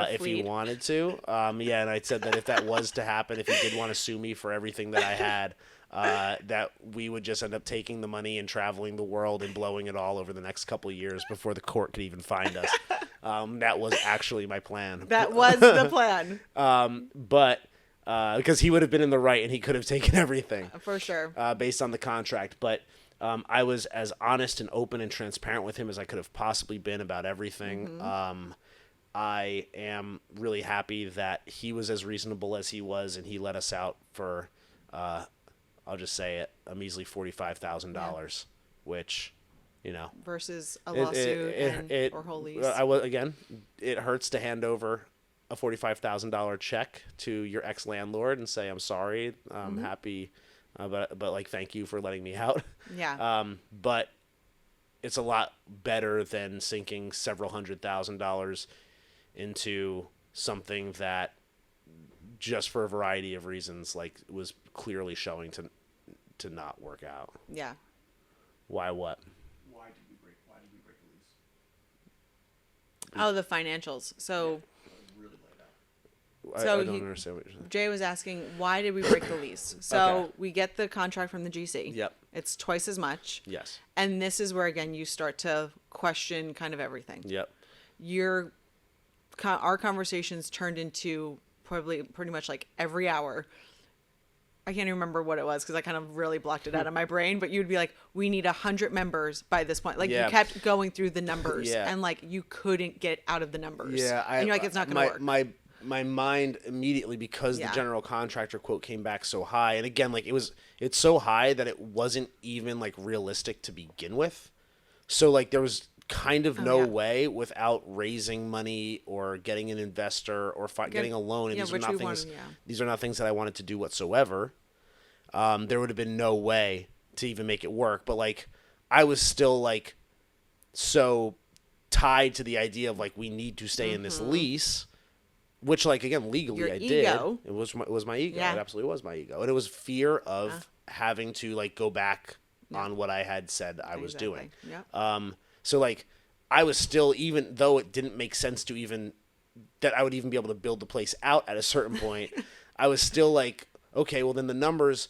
if he wanted to. And I said that if that was to happen, if he did want to sue me for everything that I had, that we would just end up taking the money and traveling the world and blowing it all over the next couple of years before the court could even find us. That was actually my plan. That was the plan. But because he would have been in the right and he could have taken everything. For sure. Based on the contract. But I was as honest and open and transparent with him as I could have possibly been about everything. I am really happy that he was as reasonable as he was, and he let us out for, I'll just say it, a measly $45,000, which, versus a lawsuit or whole lease. Again, it hurts to hand over a $45,000 check to your ex-landlord and say, I'm sorry, I'm happy, but like, thank you for letting me out. Yeah. But it's a lot better than sinking several $100,000 into something that just for a variety of reasons, like, was clearly showing to not work out. Yeah. Why what? Why did we break the lease? Oh, the financials. So Really laid out. So I don't understand what you're saying. Jay was asking, why did we break the lease? So Okay. we get the contract from the GC. Yep. It's twice as much. Yes. And this is where, again, you start to question kind of everything. Yep. Our conversations turned into probably pretty much like every hour. I can't even remember what it was because I kind of really blocked it out of my brain. But you'd be like, we need 100 members by this point. Like, Yeah. you kept going through the numbers. Yeah. And, like, you couldn't get out of the numbers. Yeah. And you're like, it's not going to work. My mind immediately, because Yeah. the general contractor quote came back so high, and again, like, it's so high that it wasn't even like realistic to begin with. So like there was kind of no yeah. way without raising money or getting an investor or getting a loan. And yeah, these are which not we things. wanted, yeah. These are not things that I wanted to do whatsoever. There would have been no way to even make it work. But like, I was still like so tied to the idea of like, we need to stay in this lease. Which, like, again, legally Your I ego. did. It was my ego. Yeah. It absolutely was my ego. And it was fear of having to, like, go back on what I had said I was doing. Yep. So, like, I was still, even though it didn't make sense to even, that I would even be able to build the place out at a certain point, I was still like, okay, well, then the numbers,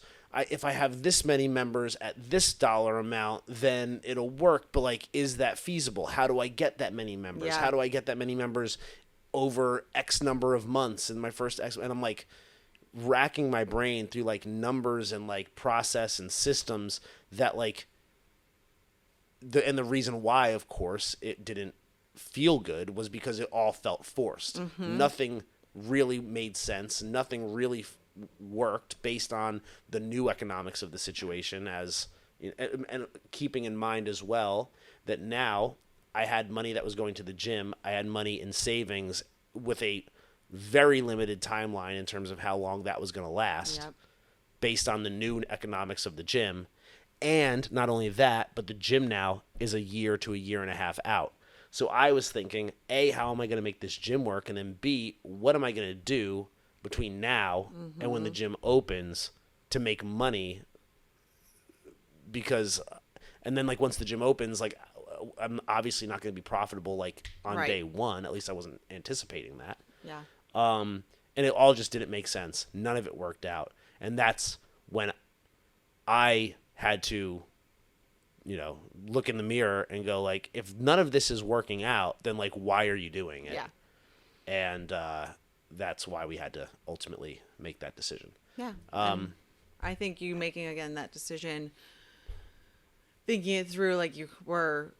if I have this many members at this dollar amount, then it'll work. But, like, is that feasible? How do I get that many members? Yeah. How do I get that many members over X number of months in my first X? And I'm like racking my brain through like numbers and like process and systems that like the reason why, of course, it didn't feel good was because it all felt forced. Nothing really made sense. Nothing really worked based on the new economics of the situation, and keeping in mind as well that now I had money that was going to the gym. I had money in savings with a very limited timeline in terms of how long that was going to last. Yep. Based on the new economics of the gym. And not only that, but the gym now is a year to a year and a half out. So I was thinking, A, how am I going to make this gym work? And then B, what am I going to do between now and when the gym opens to make money? Because, and then like once the gym opens, like I'm obviously not going to be profitable like on Right. day one. At least I wasn't anticipating that. Yeah. And it all just didn't make sense. None of it worked out. And that's when I had to, look in the mirror and go like, if none of this is working out, then like, why are you doing it? Yeah. And that's why we had to ultimately make that decision. Yeah. And I think you making, again, that decision, thinking it through, like you were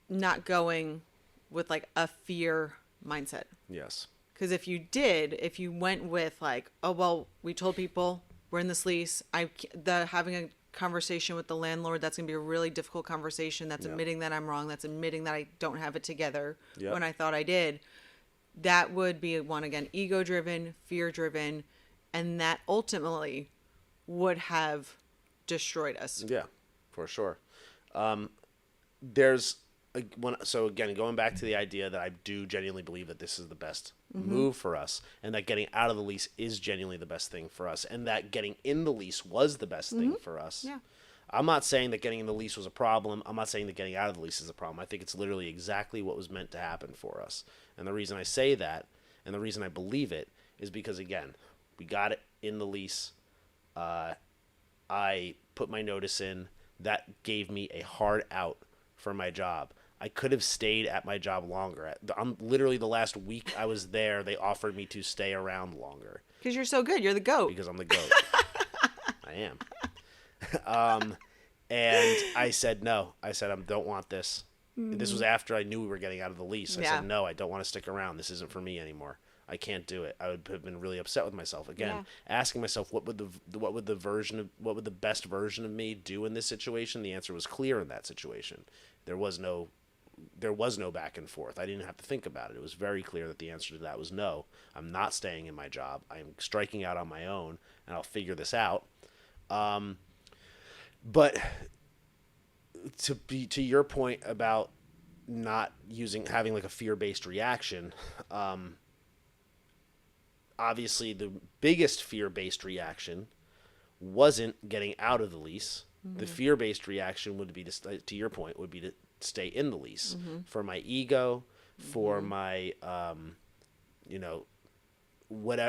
not going with like a fear mindset. Yes. Because if you went with like, oh, well, we told people we're in this lease, having a conversation with the landlord, that's going to be a really difficult conversation. That's admitting that I'm wrong. That's admitting that I don't have it together when I thought I did. That would be one, again, ego driven, fear driven, and that ultimately would have destroyed us. Yeah, for sure. So again, going back to the idea that I do genuinely believe that this is the best move for us, and that getting out of the lease is genuinely the best thing for us, and that getting in the lease was the best thing for us. Yeah. I'm not saying that getting in the lease was a problem. I'm not saying that getting out of the lease is a problem. I think it's literally exactly what was meant to happen for us. And the reason I say that, and the reason I believe it, is because, again, we got it in the lease. I put my notice in. That gave me a hard out for my job. I could have stayed at my job longer. I'm literally the last week I was there, they offered me to stay around longer. Because you're so good. You're the GOAT. Because I'm the GOAT. I am. And I said no. I said I don't want this. This was after I knew we were getting out of the lease. I said no, I don't want to stick around. This isn't for me anymore. I can't do it. I would have been really upset with myself. Again, asking myself what would the best version of me do in this situation? The answer was clear in that situation. There was no back and forth. I didn't have to think about it. It was very clear that the answer to that was no. I'm not staying in my job. I'm striking out on my own, and I'll figure this out. But to your point about not having like a fear-based reaction, obviously the biggest fear-based reaction wasn't getting out of the lease. The fear-based reaction would be to your point, would be to stay in the lease for my ego, for my,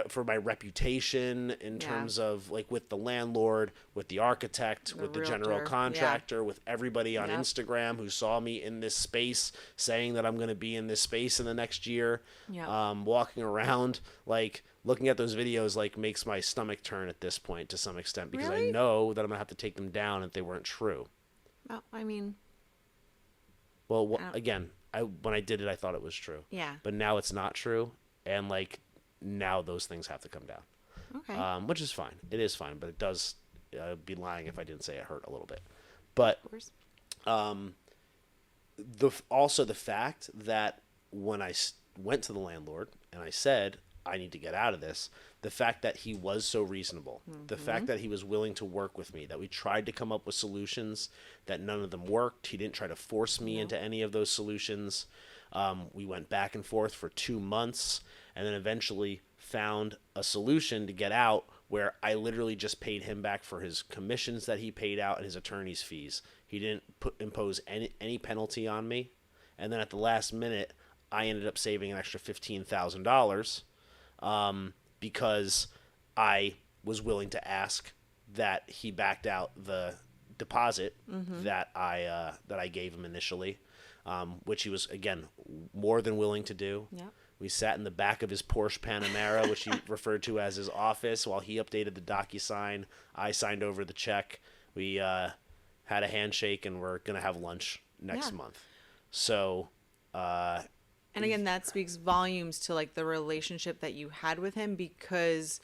for my reputation in terms of like with the landlord, with the architect, with the general contractor, with everybody on Instagram who saw me in this space saying that I'm going to be in this space in the next year. Walking around, like looking at those videos, like makes my stomach turn at this point to some extent, because I know that I'm going to have to take them down if they weren't true. Well, I mean, again, when I did it, I thought it was true. Yeah. But now it's not true. And like, now those things have to come down. Okay. Which is fine. It is fine, but it does be lying if I didn't say it hurt a little bit. But also the fact that when I went to the landlord and I said, I need to get out of this, the fact that he was so reasonable, the fact that he was willing to work with me, that we tried to come up with solutions, that none of them worked. He didn't try to force me into any of those solutions. We went back and forth for 2 months and then eventually found a solution to get out where I literally just paid him back for his commissions that he paid out and his attorney's fees. He didn't impose any penalty on me. And then at the last minute, I ended up saving an extra $15,000 because I was willing to ask that he backed out the deposit that I gave him initially, which he was, again, more than willing to do. Yep. We sat in the back of his Porsche Panamera, which he referred to as his office, while he updated the DocuSign. I signed over the check. We had a handshake, and we're going to have lunch next month. So... and again, that speaks volumes to like the relationship that you had with him, because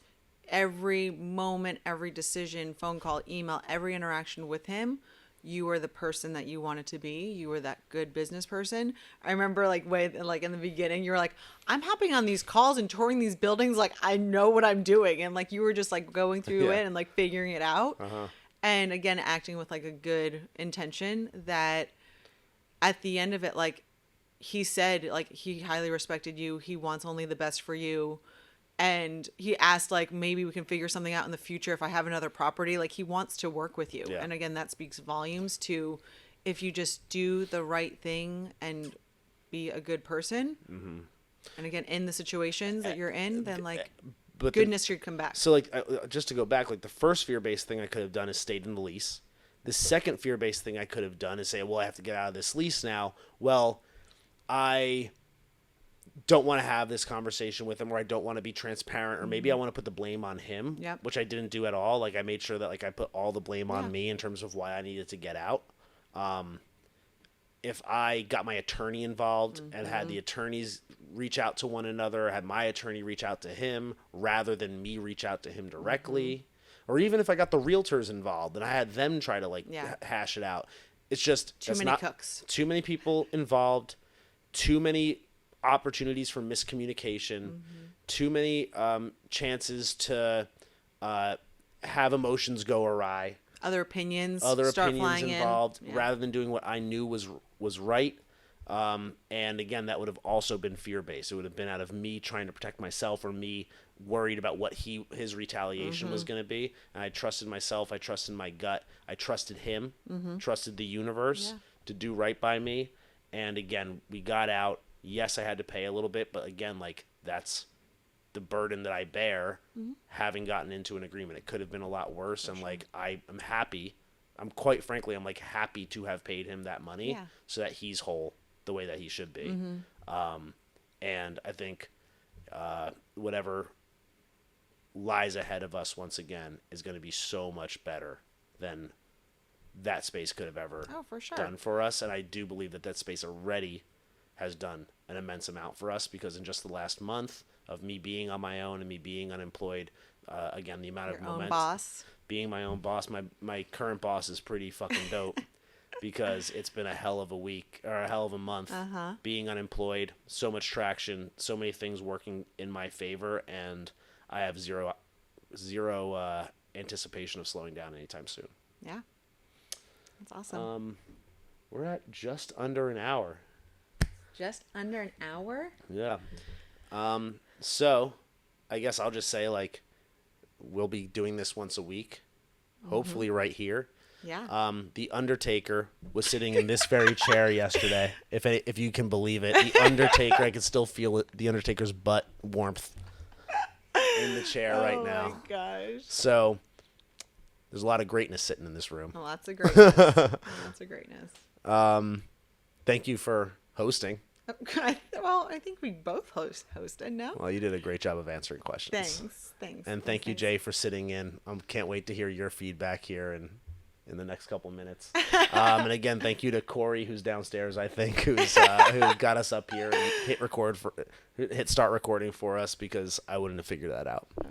every moment, every decision, phone call, email, every interaction with him, you were the person that you wanted to be. You were that good business person. I remember like in the beginning, you were like, I'm hopping on these calls and touring these buildings. Like, I know what I'm doing. And like, you were just like going through it and like figuring it out. And again, acting with like a good intention, that at the end of it, like he said, like he highly respected you. He wants only the best for you. And he asked, like, maybe we can figure something out in the future if I have another property. Like, he wants to work with you. Yeah. And again, that speaks volumes to if you just do the right thing and be a good person. And again, in the situations that you're in, then like goodness should come back. So like, just to go back, like the first fear-based thing I could have done is stayed in the lease. The second fear-based thing I could have done is say, well, I have to get out of this lease now. Well, I don't want to have this conversation with him, or I don't want to be transparent, or maybe I want to put the blame on him, which I didn't do at all. Like I made sure that like I put all the blame on me in terms of why I needed to get out. If I got my attorney involved and had the attorneys reach out to one another, had my attorney reach out to him rather than me reach out to him directly, or even if I got the realtors involved and I had them try to like hash it out, it's just too many cooks, too many people involved, too many opportunities for miscommunication, too many chances to have emotions go awry, other opinions involved, rather than doing what I knew was right. And again, that would have also been fear-based. It would have been out of me trying to protect myself, or me worried about what his retaliation was going to be. And I trusted myself. I trusted my gut. I trusted him, trusted the universe to do right by me. And again, we got out. Yes, I had to pay a little bit, but again, like that's the burden that I bear having gotten into an agreement. It could have been a lot worse. And like, I am happy. I'm quite frankly, I'm like happy to have paid him that money so that he's whole the way that he should be. And I think whatever lies ahead of us once again is going to be so much better than that space could have ever for sure. done for us. And I do believe that that space already has done an immense amount for us, because in just the last month of me being on my own and me being unemployed, again, the amount Your of own momentum, boss. being my own boss, my current boss is pretty fucking dope because it's been a hell of a week or a hell of a month being unemployed, so much traction, so many things working in my favor, and I have zero anticipation of slowing down anytime soon. Yeah. That's awesome. We're at just under an hour. Just under an hour? Yeah. So I guess I'll just say, like, we'll be doing this once a week, hopefully right here. Yeah. The Undertaker was sitting in this very chair yesterday. If you can believe it, the Undertaker, I can still feel it, the Undertaker's butt warmth in the chair right now. Oh my gosh. So there's a lot of greatness sitting in this room. Lots of greatness. Lots of greatness. Thank you for hosting. Well, I think we both hosted, no? Well, you did a great job of answering questions. Thanks. And thank you, Jay, for sitting in. Can't wait to hear your feedback here in the next couple of minutes. And again, thank you to Corey, who's downstairs, I think, who got us up here and hit start recording for us, because I wouldn't have figured that out. Oh,